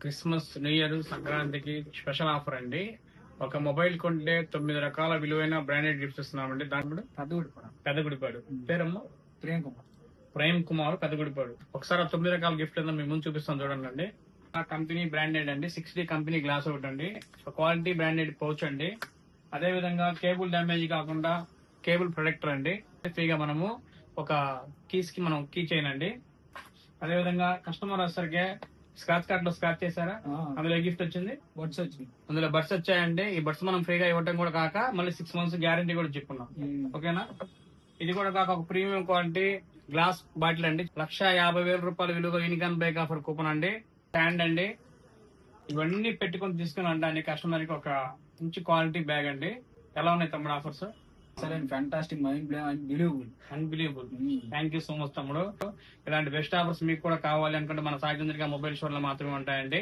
Christmas, new year, సంక్రాంతికి special offer అండి. ఒక మొబైల్ కొంటే 9 రకాల విలువైన బ్రాండెడ్ గిఫ్ట్స్ ఇస్తున్నామండి. దాంట్లో పెద్దగుడిపాడు పేరమ్మ ప్రేమ్ కుమార్ ప్రేమ్ కుమార్ పెద్దగుడిపాడు. ఒకసారి ఆ 9 రకాల గిఫ్ట్ ఏదో మీ ముందు చూపిస్తాను చూడండి. ఆ కంపెనీ బ్రాండెడ్ అండి. 6D కంపెనీ గ్లాస్ ఒకటి అండి. క్వాలిటీ బ్రాండెడ్ పౌచ్ అండి. అదే విధంగా కేబుల్ డ్యామేజ్ కాకుండా కేబుల్ ప్రొటెక్టర్ అండి. ఫ్రీగా మనము ఒక కీస్ కి మనం కీ చేయండి. అదే విధంగా కస్టమర్ వచ్చేసరికి స్క్రాచ్ కార్డ్ లో స్క్రాచ్ చేశారా, అందులో గిఫ్ట్ వచ్చింది, బడ్స్ వచ్చింది, అందులో బడ్స్ వచ్చాయండి. ఈ బడ్స్ మనం ఫ్రీగా ఇవ్వటం కూడా కాక మళ్ళీ 6 months గ్యారంటీ కూడా చెప్పుకున్నాం. ఓకేనా? ఇది కూడా కాక ఒక ప్రీమియం క్వాలిటీ గ్లాస్ బాటిల్ అండి. 1,50,000 రూపాయల విలువ యూనికాన్ బైక్ ఆఫర్ కూపన్ అండి. స్టాండ్ అండి. ఇవన్నీ పెట్టుకొని తీసుకుని అనడానికి కస్టమర్ కి ఒక మంచి క్వాలిటీ బ్యాగ్ అండి. ఎలా ఉన్నాయి తమ్ముడు ఆఫర్స్? సరే, fantastic, mind blowing, unbelievable. Thank you so much తమ్ముడు. ఇలాంటి బెస్ట్ ఆఫర్స్ మీకు కూడా కావాలి అనుకుంటే మన సాయి చంద్రిక మొబైల్ స్టోర్ లో మాత్రమే ఉంటాయండి.